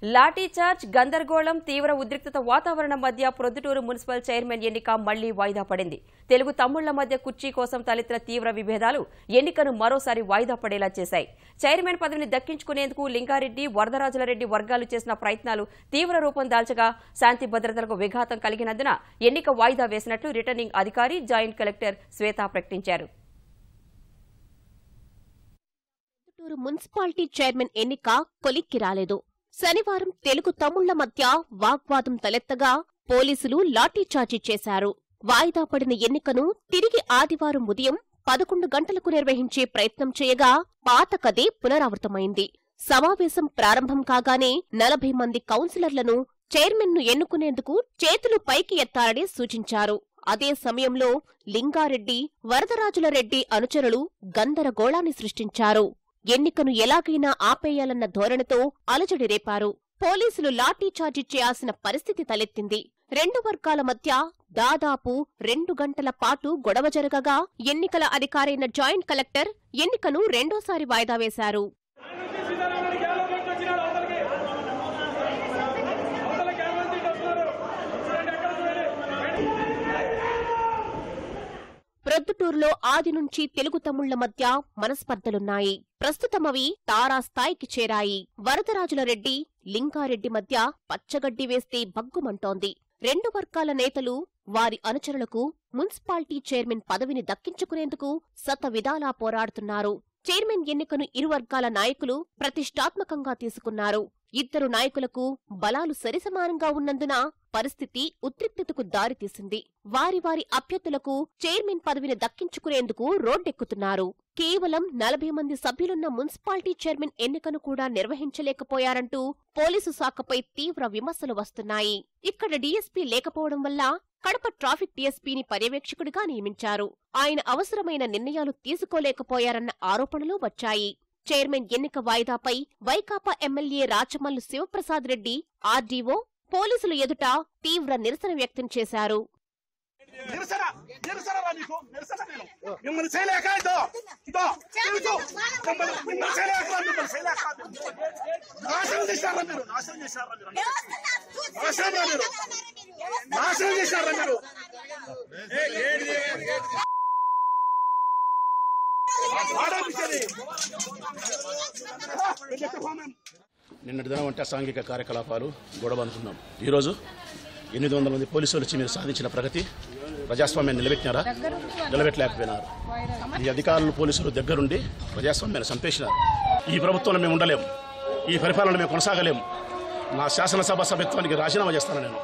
లాఠీచార్జ్, గందరగోళం, తీవ్ర ఉద్రిక్తత వాతావరణం మధ్య ప్రొద్దుటూరు మున్సిపల్ చైర్మన్ ఎన్నిక మళ్లీ వాయిదా పడింది. తెలుగు తమ్ముళ్ల మధ్య కుర్చీ కోసం తలెత్తిన తీవ్ర విభేదాలు ఎన్నికను మరోసారి వాయిదా పడేలా చేశాయి. చైర్మన్ పదవిని దక్కించుకునేందుకు లింగారెడ్డి, వరదరాజులరెడ్డి వర్గాలు చేసిన ప్రయత్నాలు తీవ్ర రూపం దాల్చగా శాంతి భద్రతలకు విఘాతం కలిగినందున ఎన్నిక వాయిదా వేసినట్లు రిటర్నింగ్ అధికారి, జాయింట్ కలెక్టర్ శ్వేత ప్రకటించారు. ప్రొద్దుటూరు మున్సిపాలిటీ చైర్మన్ ఎన్నిక కొలిక్కి రాలేదు. శనివారం తెలుగు తమ్ముళ్ల మధ్య వాగ్వాదం తలెత్తగా పోలీసులు లాఠీచార్జీ చేశారు. వాయిదా పడిన ఎన్నికను తిరిగి ఆదివారం ఉదయం 11 గంటలకు నిర్వహించే ప్రయత్నం చేయగా పాత కథే పునరావృతమైంది. సమావేశం ప్రారంభం కాగానే 40 మంది కౌన్సిలర్లను చైర్మన్ను ఎన్నుకునేందుకు చేతులు పైకి ఎత్తాలని సూచించారు. అదే సమయంలో లింగారెడ్డి, వరదరాజులరెడ్డి అనుచరులు గందరగోళాన్ని సృష్టించారు. ఎన్నికను ఎలాగైనా ఆపేయాలన్న ధోరణితో అలజడి రేపారు. పోలీసులు లాఠీచార్జీ చేయాల్సిన పరిస్థితి తలెత్తింది. 2 వర్గాల మధ్య దాదాపు 2 గంటల పాటు గొడవ జరగగా ఎన్నికల అధికారైన జాయింట్ కలెక్టర్ ఎన్నికను రెండోసారి వాయిదా వేశారు. ప్రొద్దుటూరులో ఆది నుంచి తెలుగు తమ్ముళ్ల మధ్య మనస్పర్ధలున్నాయి. ప్రస్తుతమవి తారాస్థాయికి చేరాయి. వరదరాజులరెడ్డి, లింగారెడ్డి మధ్య పచ్చగడ్డి వేస్తే భగ్గుమంటోంది. 2 వర్గాల నేతలు వారి అనుచరులకు మున్సిపాలిటీ చైర్మన్ పదవిని దక్కించుకునేందుకు శతవిధాలా పోరాడుతున్నారు. చైర్మన్ ఎన్నికను ఇరు వర్గాల నాయకులు ప్రతిష్టాత్మకంగా తీసుకున్నారు. ఇద్దరు నాయకులకు బలాలు సరిసమానంగా ఉన్నందున పరిస్థితి ఉద్రిక్తతకు దారితీసింది. వారి వారి అభ్యర్థులకు చైర్మన్ పదవిని దక్కించుకునేందుకు రోడ్డెక్కుతున్నారు. కేవలం 40 మంది సభ్యులున్న మున్సిపాలిటీ చైర్మన్ ఎన్నికను కూడా నిర్వహించలేకపోయారంటూ పోలీసు శాఖపై తీవ్ర విమర్శలు వస్తున్నాయి. ఇక్కడ డీఎస్పీ లేకపోవడం వల్ల కడప ట్రాఫిక్ డీఎస్పీని పర్యవేక్షకుడిగా నియమించారు. ఆయన అవసరమైన నిర్ణయాలు తీసుకోలేకపోయారన్న ఆరోపణలు వచ్చాయి. చైర్మన్ ఎన్నిక వాయిదాపై వైకాపా ఎమ్మెల్యే రాచమల్లు శివప్రసాద్ రెడ్డి, ఆర్డీఓ, పోలీసులు ఎదుట తీవ్ర నిరసన వ్యక్తం చేశారు. నిన్నటి దినం అంటే సాంఘిక కార్యకలాపాలు గొడవ అనుకున్నాం. ఈరోజు 800 మంది పోలీసులు వచ్చి మీరు సాధించిన ప్రగతి, ప్రజాస్వామ్యాన్ని నిలబెట్టినారా? నిలబెట్టలేకపోయినారు. ఈ అధికారులు, పోలీసులు దగ్గరుండి ప్రజాస్వామ్యాన్ని చంపేసినారు. ఈ ప్రభుత్వంలో మేము ఉండలేము, ఈ పరిపాలన మేము కొనసాగలేము. నా శాసనసభ సభ్యత్వానికి రాజీనామా చేస్తాను నేను.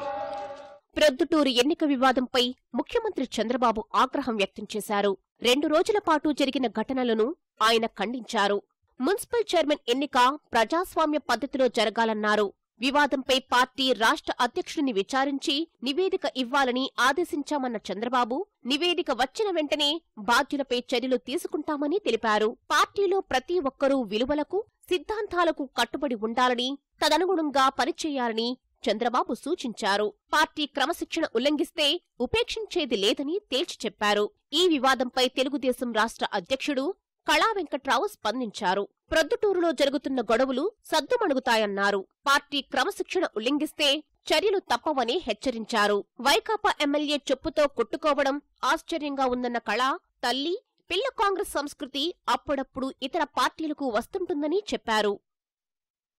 ప్రొద్దుటూరు ఎన్నిక వివాదంపై ముఖ్యమంత్రి చంద్రబాబు ఆగ్రహం వ్యక్తం చేశారు. 2 రోజుల పాటు జరిగిన ఘటనలను ఆయన ఖండించారు. మున్సిపల్ చైర్మన్ ఎన్నిక ప్రజాస్వామ్య పద్ధతిలో జరగాలన్నారు. వివాదంపై పార్టీ రాష్ట్ర అధ్యక్షుడిని విచారించి నివేదిక ఇవ్వాలని ఆదేశించామన్న చంద్రబాబు, నివేదిక వచ్చిన వెంటనే బాధ్యులపై చర్యలు తీసుకుంటామని తెలిపారు. పార్టీలో ప్రతి ఒక్కరూ విలువలకు, సిద్ధాంతాలకు కట్టుబడి ఉండాలని, తదనుగుణంగా పనిచేయాలని చంద్రబాబు సూచించారు. పార్టీ క్రమశిక్షణ ఉల్లంఘిస్తే ఉపేక్షించేది లేదని తేల్చి చెప్పారు. ఈ వివాదంపై తెలుగుదేశం రాష్ట్ర అధ్యక్షుడు కళా వెంకట్రావు స్పందించారు. ప్రొద్దుటూరులో జరుగుతున్న గొడవలు సద్దుమణుగుతాయన్నారు. పార్టీ క్రమశిక్షణ ఉల్లంఘిస్తే చర్యలు తప్పవని హెచ్చరించారు. వైకాపా ఎమ్మెల్యే చెప్పుతో కొట్టుకోవడం ఆశ్చర్యంగా ఉందన్న కళా, తల్లి, పిల్ల కాంగ్రెస్ సంస్కృతి అప్పుడప్పుడు ఇతర పార్టీలకు వస్తుంటుందని చెప్పారు.